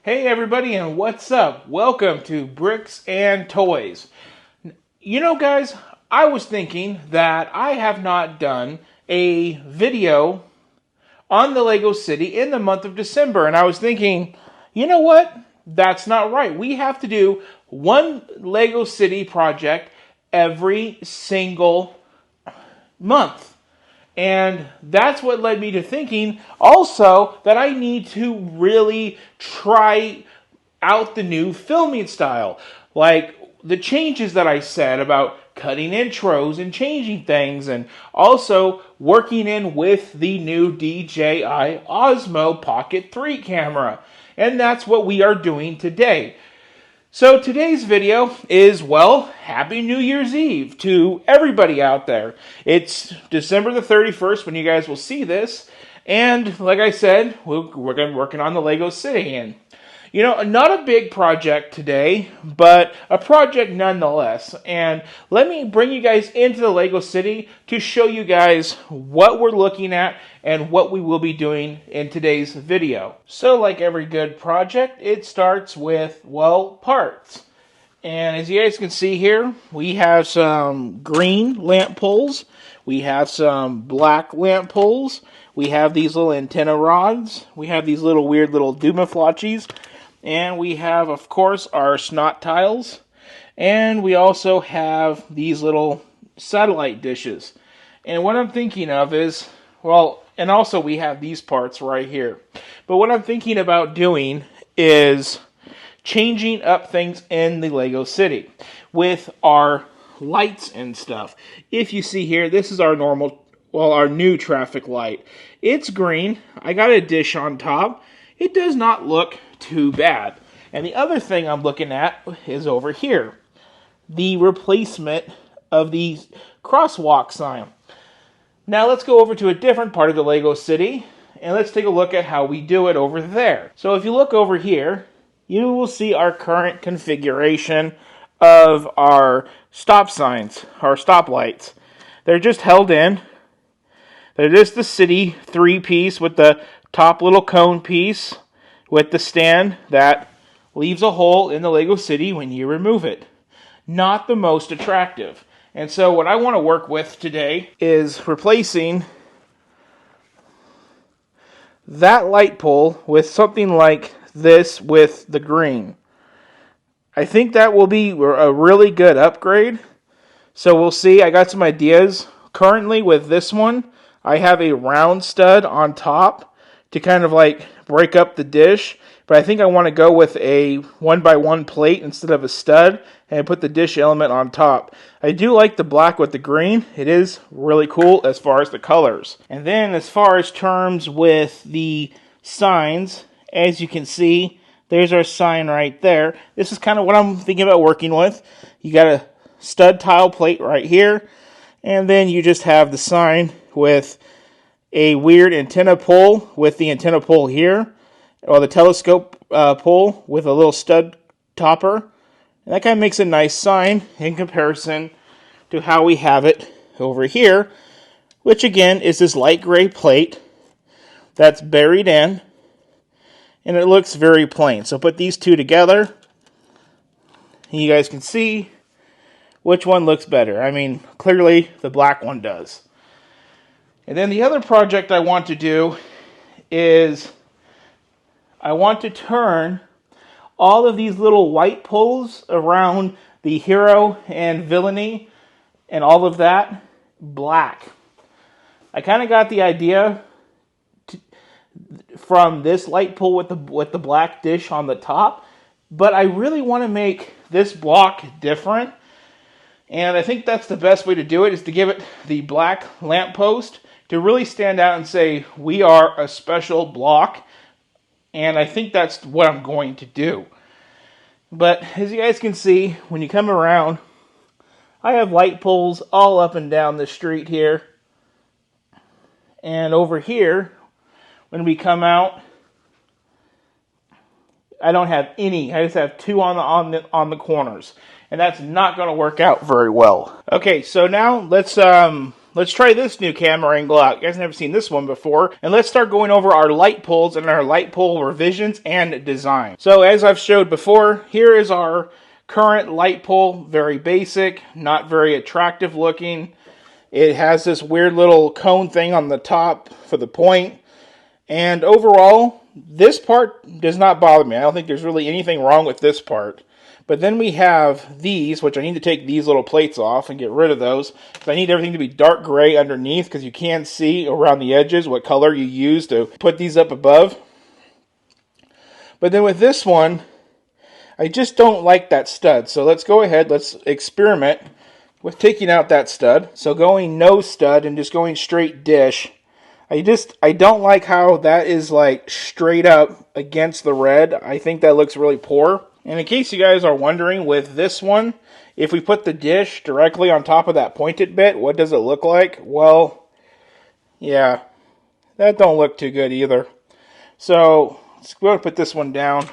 Hey everybody, and what's up? Welcome to Bricks and Toys. You know guys, I was thinking that I have not done a video on the Lego City in the month of December, and I was thinking, you know what? That's not right. We have to do one Lego City project every single month. And that's what led me to thinking also that I need to really try out the new filming style. Like the changes that I said about cutting intros and changing things, and also working in with the new DJI Osmo Pocket 3 camera. And that's what we are doing today. So today's video is, well, Happy New Year's Eve to everybody out there. It's December the 31st when you guys will see this. And like I said, we're going to be working on the Lego City. And, you know, not a big project today, but a project nonetheless. And let me bring you guys into the Lego City to show you guys what we're looking at and what we will be doing in today's video. So like every good project, it starts with, well, parts. And as you guys can see here, we have some green lamp poles. We have some black lamp poles. We have these little antenna rods. We have these little weird little doomaflotchies. And we have, of course, our snot tiles. And we also have these little satellite dishes. And what I'm thinking of is, well, and also we have these parts right here. But what I'm thinking about doing is changing up things in the Lego City with our lights and stuff. If you see here, this is our normal, well, our new traffic light. It's green. I got a dish on top. It does not look too bad. And the other thing I'm looking at is over here. The replacement of the crosswalk sign. Now let's go over to a different part of the Lego City, and let's take a look at how we do it over there. So if you look over here, you will see our current configuration of our stop signs, our stoplights. They're just held in. They're just the city 3-piece with the top little cone piece with the stand that leaves a hole in the Lego City when you remove it. Not the most attractive. And so what I want to work with today is replacing that light pole with something like this with the green. I think that will be a really good upgrade. So we'll see. I got some ideas. Currently with this one, I have a round stud on top to kind of like break up the dish. But I think I want to go with a 1x1 plate instead of a stud and put the dish element on top. I do like the black with the green. It is really cool as far as the colors. And then as far as terms with the signs, as you can see, there's our sign right there. This is kind of what I'm thinking about working with. You got a stud tile plate right here, and then you just have the sign with a weird antenna pole with the antenna pole here, or the telescope pole with a little stud topper. And that kind of makes a nice sign in comparison to how we have it over here, which again is this light gray plate that's buried in, and it looks very plain. So put these two together, and you guys can see which one looks better. I mean, clearly the black one does. And then the other project I want to do is I want to turn all of these little white poles around the hero and villainy and all of that black. I kind of got the idea from this light pole with the black dish on the top, but I really want to make this block different. And I think that's the best way to do it, is to give it the black lamppost to really stand out and say, we are a special block. And I think that's what I'm going to do. But as you guys can see, when you come around, I have light poles all up and down the street here. And over here, when we come out, I don't have any. I just have two on the corners. And that's not going to work out very well. Okay, so now let's let's try this new camera angle out. You guys have never seen this one before. And let's start going over our light poles and our light pole revisions and design. So as I've showed before, here is our current light pole. Very basic, not very attractive looking. It has this weird little cone thing on the top for the point. And overall, this part does not bother me. I don't think there's really anything wrong with this part. But then we have these, which I need to take these little plates off and get rid of those. So I need everything to be dark gray underneath because you can see around the edges what color you use to put these up above. But then with this one, I just don't like that stud. So let's go ahead, let's experiment with taking out that stud. So going no stud and just going straight dish. I don't like how that is like straight up against the red. I think that looks really poor. And in case you guys are wondering, with this one, if we put the dish directly on top of that pointed bit, what does it look like? Well, yeah, that don't look too good either. So let's go ahead and put this one down.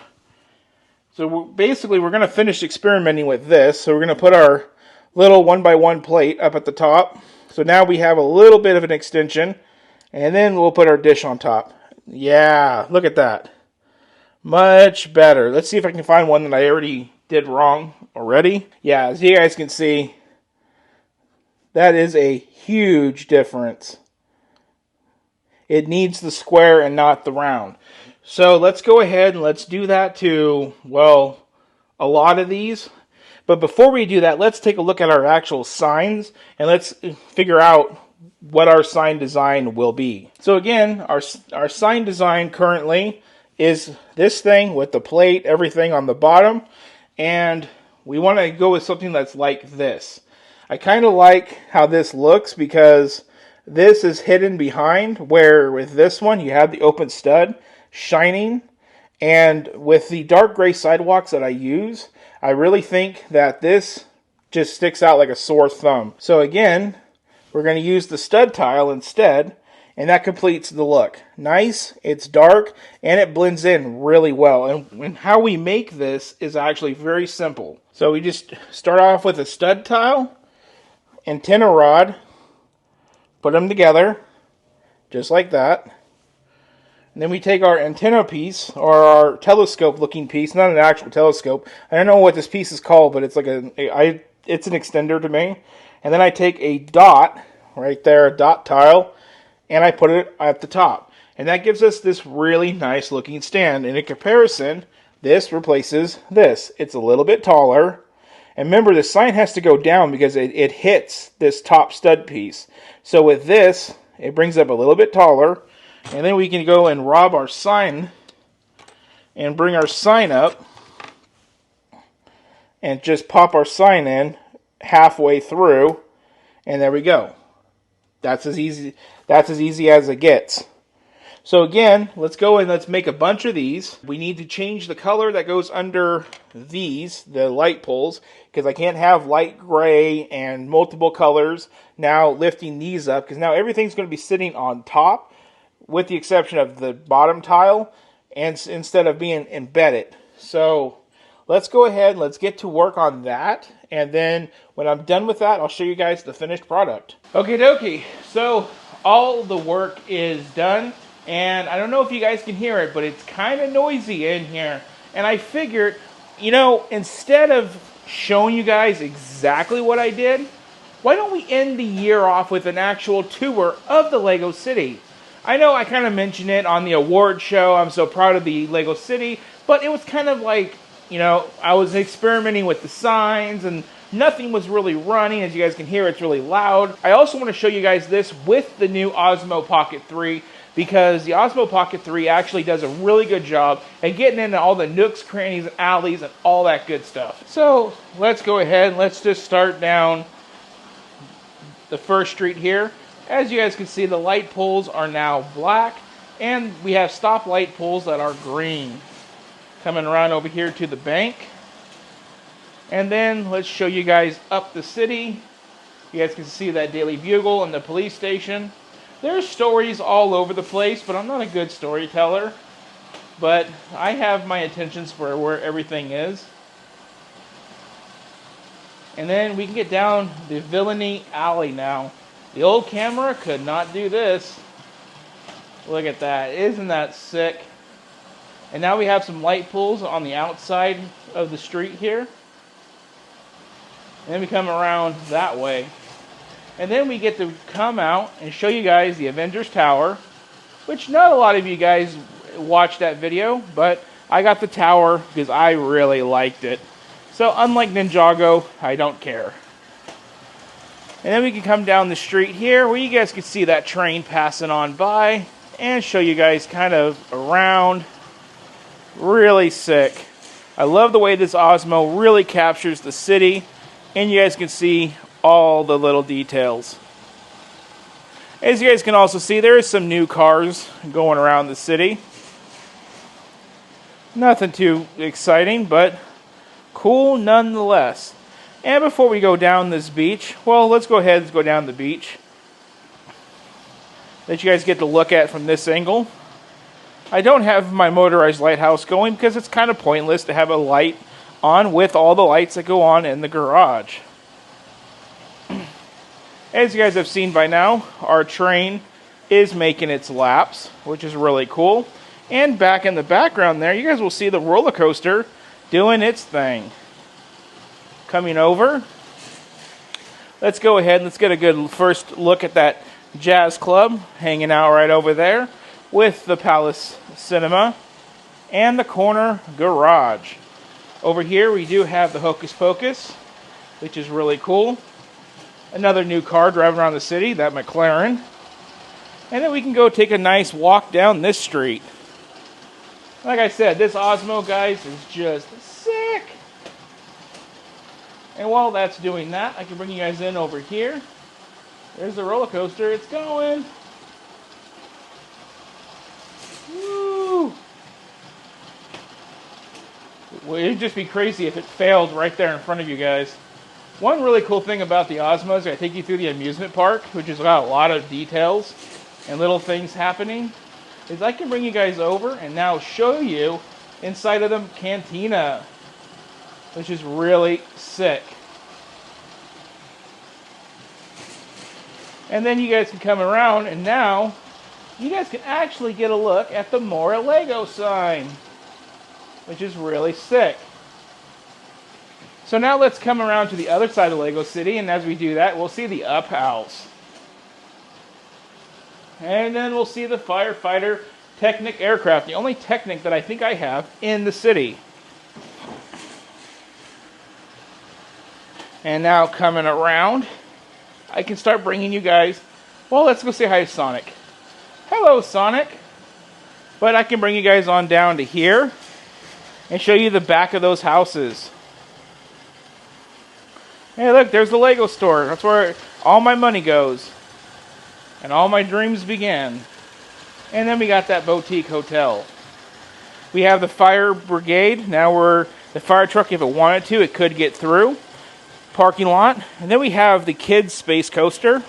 So we're going to finish experimenting with this. So we're going to put our little 1x1 plate up at the top. So now we have a little bit of an extension. And then we'll put our dish on top. Yeah, look at that. Much better. Let's see if I can find one that I already did wrong already. Yeah, as you guys can see, that is a huge difference. It needs the square and not the round. So let's go ahead and let's do that to, well, a lot of these. But before we do that, let's take a look at our actual signs and let's figure out what our sign design will be. So again, our sign design currently is this thing with the plate, everything on the bottom, and we want to go with something that's like this. I kind of like how this looks because this is hidden behind, where with this one you have the open stud shining, and with the dark gray sidewalks that I use, I really think that this just sticks out like a sore thumb. So again, we're going to use the stud tile instead, and that completes the look. Nice, it's dark, and it blends in really well. And how we make this is actually very simple. So we just start off with a stud tile, antenna rod, put them together, just like that. And then we take our antenna piece, or our telescope looking piece, not an actual telescope. I don't know what this piece is called, but it's like it's an extender to me. And then I take a dot, right there, a dot tile, and I put it at the top. And that gives us this really nice looking stand. And in comparison, this replaces this. It's a little bit taller. And remember, the sign has to go down because it hits this top stud piece. So with this, it brings it up a little bit taller. And then we can go and rob our sign and bring our sign up and just pop our sign in halfway through, and there we go. That's as easy as it gets. So again, let's go and let's make a bunch of these. We need to change the color that goes under these, the light poles, because I can't have light gray and multiple colors now lifting these up, because now everything's going to be sitting on top, with the exception of the bottom tile, and instead of being embedded. So let's go ahead and let's get to work on that. And then when I'm done with that, I'll show you guys the finished product. Okie dokie. So all the work is done. And I don't know if you guys can hear it, but it's kind of noisy in here. And I figured, instead of showing you guys exactly what I did, why don't we end the year off with an actual tour of the Lego City? I know I kind of mentioned it on the award show. I'm so proud of the Lego City. But it was kind of like, I was experimenting with the signs and nothing was really running. As you guys can hear, it's really loud. I also want to show you guys this with the new Osmo Pocket 3, because the Osmo Pocket 3 actually does a really good job at getting into all the nooks, crannies, and alleys and all that good stuff. So let's go ahead and let's just start down the first street here. As you guys can see, the light poles are now black, and we have stoplight poles that are green. Coming around over here to the bank. And then let's show you guys up the city. You guys can see that Daily Bugle and the police station. There's stories all over the place, but I'm not a good storyteller. But I have my intentions for where everything is. And then we can get down the Villainy Alley now. The old camera could not do this. Look at that. Isn't that sick? And now we have some light poles on the outside of the street here. And then we come around that way. And then we get to come out and show you guys the Avengers Tower, which not a lot of you guys watched that video, but I got the tower because I really liked it. So unlike Ninjago, I don't care. And then we can come down the street here where you guys can see that train passing on by and show you guys kind of around. Really sick. I love the way this Osmo really captures the city, and you guys can see all the little details. As you guys can also see, there is some new cars going around the city. Nothing too exciting, but cool nonetheless. And before we go down this beach, well, let's go ahead and go down the beach. That you guys get to look at from this angle. I don't have my motorized lighthouse going because it's kind of pointless to have a light on with all the lights that go on in the garage. As you guys have seen by now, our train is making its laps, which is really cool. And back in the background there, you guys will see the roller coaster doing its thing. Coming over. Let's go ahead and let's get a good first look at that jazz club hanging out right over there with the Palace Cinema and the corner garage. Over here we do have the Hocus Pocus, which is really cool. Another new car driving around the city, that McLaren. And then we can go take a nice walk down this street. Like I said, this Osmo, guys, is just sick. And while that's doing that, I can bring you guys in over here. There's the roller coaster. It's going. Woo! Well, it'd just be crazy if it failed right there in front of you guys. One really cool thing about the Osmo is I take you through the amusement park, which has got a lot of details and little things happening, is I can bring you guys over and now show you inside of the cantina, which is really sick. And then you guys can come around and now you guys can actually get a look at the More Lego sign, which is really sick. So now let's come around to the other side of Lego City, and as we do that, we'll see the Up House. And then we'll see the Firefighter Technic aircraft, the only Technic that I think I have in the city. And now coming around, I can start bringing you guys, well, let's go say hi to Sonic. Hello, Sonic. But I can bring you guys on down to here and show you the back of those houses. Hey, look, there's the Lego store. That's where all my money goes. And all my dreams began. And then we got that boutique hotel. We have the fire brigade. Now the fire truck, if it wanted to, it could get through. Parking lot. And then we have the kids' space coaster.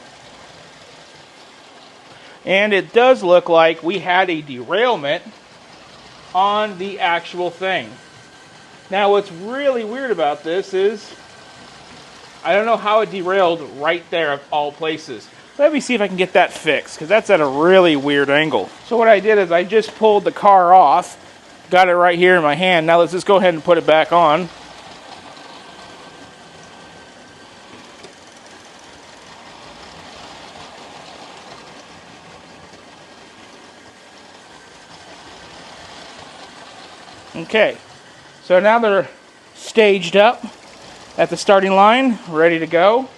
And it does look like we had a derailment on the actual thing. Now, what's really weird about this is I don't know how it derailed right there of all places. Let me see if I can get that fixed, because that's at a really weird angle. So what I did is I just pulled the car off, got it right here in my hand. Now let's just go ahead and put it back on. Okay, so now they're staged up at the starting line, ready to go.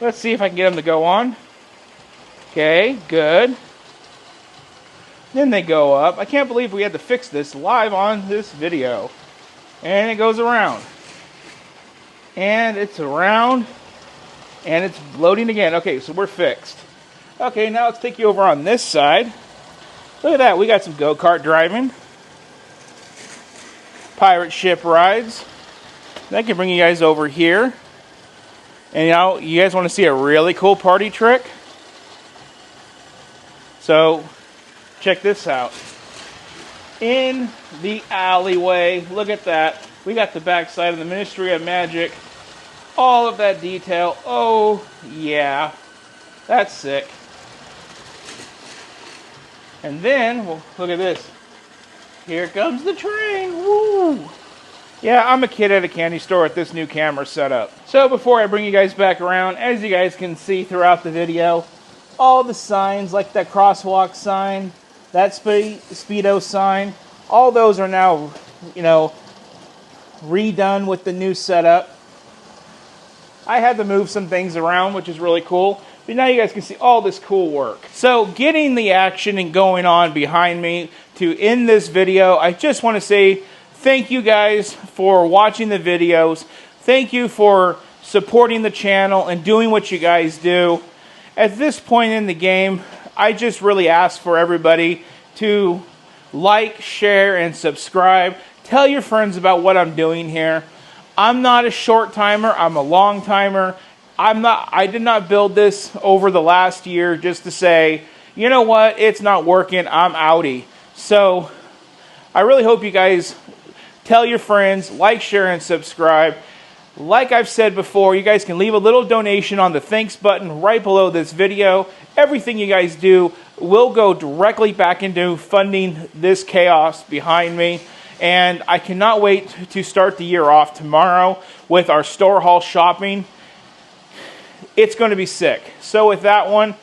Let's see if I can get them to go on. Okay, good. Then they go up. I can't believe we had to fix this live on this video. And it goes around. And it's around. And it's loading again. Okay, so we're fixed. Okay, now let's take you over on this side. Look at that, we got some go-kart driving. Pirate ship rides. I can bring you guys over here. And now, you guys want to see a really cool party trick? So, check this out. In the alleyway, look at that. We got the backside of the Ministry of Magic. All of that detail. Oh, yeah. That's sick. And then, well, look at this. Here comes the train. Woo! Yeah, I'm a kid at a candy store with this new camera setup. So before I bring you guys back around, as you guys can see throughout the video, all the signs, like that crosswalk sign, that speedo sign, all those are now, you know, redone with the new setup. I had to move some things around, which is really cool. But now you guys can see all this cool work. So getting the action and going on behind me to end this video, I just want to say thank you guys for watching the videos. Thank you for supporting the channel and doing what you guys do. At this point in the game, I just really ask for everybody to like, share, and subscribe. Tell your friends about what I'm doing here. I'm not a short timer, I'm a long timer. I did not build this over the last year just to say, you know what, it's not working, I'm outie. So I really hope you guys tell your friends, like, share, and subscribe. Like I've said before, you guys can leave a little donation on the thanks button right below this video. Everything you guys do will go directly back into funding this chaos behind me. And I cannot wait to start the year off tomorrow with our store haul shopping. It's going to be sick. So with that one,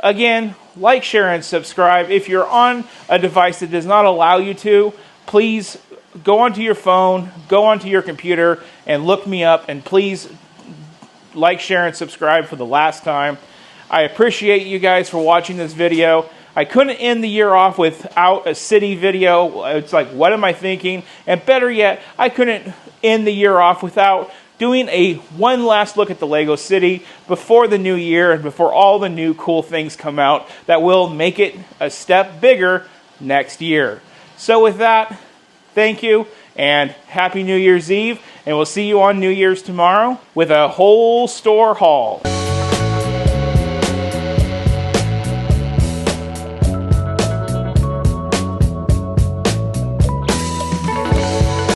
again, like, share, and subscribe. If you're on a device that does not allow you to, please go onto your phone, go onto your computer, and look me up. And please like, share, and subscribe for the last time. I appreciate you guys for watching this video. I couldn't end the year off without a city video. It's like, what am I thinking? And better yet, I couldn't end the year off without doing one last look at the Lego City before the new year and before all the new cool things come out that will make it a step bigger next year. So with that, thank you and Happy New Year's Eve, and we'll see you on New Year's tomorrow with a whole store haul.